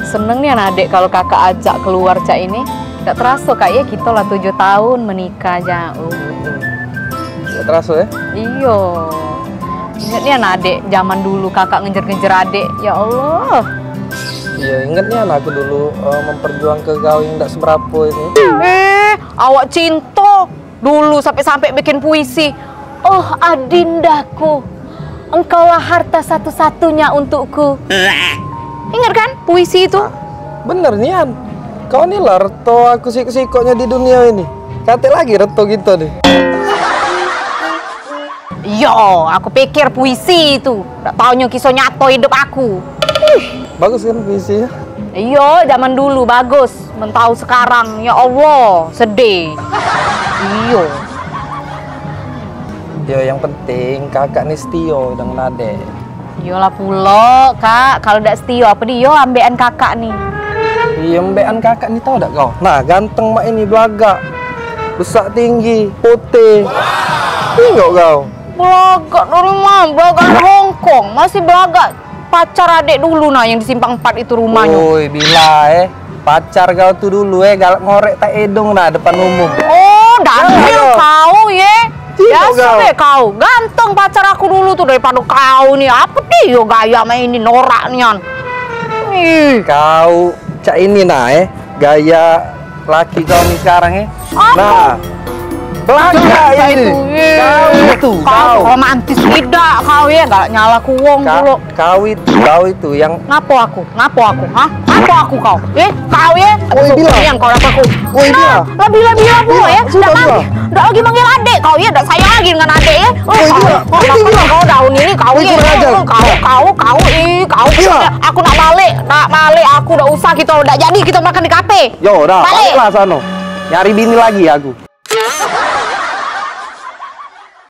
Seneng nih anak adik kalau kakak ajak keluar cak ini. Gak terasa kak ya kita lah 7 tahun menikah aja. Gak terasa ya? Iyo. Ingat nih anak adik zaman dulu kakak ngejar-ngejar adik. Ya Allah. Iya inget nih anakku dulu memperjuangkan kau yang gak seberapa ini. Awak cinta dulu sampai-sampai bikin puisi. Oh adindaku, engkaulah harta satu-satunya untukku. Ingat kan puisi itu? Bener Nian, kau nih lah reto aku sik-sikoknya di dunia ini. Kate lagi reto gitu nih. Yo, aku pikir puisi itu. Gak taunya kisah nyata hidup aku. Bagus kan puisi ya? Iya, zaman dulu bagus. Mentau sekarang, ya Allah, sedih. Iya. Ya yang penting kakak nih setio dengan adek. Iyalah pula, Kak. Kalau udah setia apa dia ambekan kakak nih. Iya ambekan kakak nih tau gak kau? Nah ganteng mak ini belaga. Besar tinggi, putih. Tengok kau. Belaga dari mana? Belaga dari Hongkong. Masih belaga pacar adek dulu nah yang di Simpang 4 itu rumahnya. Woi bila pacar kau tuh dulu galak ngorek tak edung nah depan umum. Oh, daniel kau ya. Biasa deh kau. Ganteng pacar aku dulu tuh daripada kau nih. Apa deh yo gaya main ini norak nian. Kau cak ini nah gaya laki kau nih sekarang Nah belaga ini. Kau romantis tidak kau ya gak nyala kuwong dulu. Kau itu yang Ngapo aku? Hah? Ngapo aku kau? Kau ya? Woi bila yang kau dapat aku. Woi bila Lebih pula ya. Udah lagi manggil adik kau ya, udah sayang lagi dengan adik ya. Kau daun ini kau ya. Kau. Aku nak balik, aku udah usah kita udah jadi kita makan di kafe. Yo, udah baliklah sono. Nyari bini lagi aku.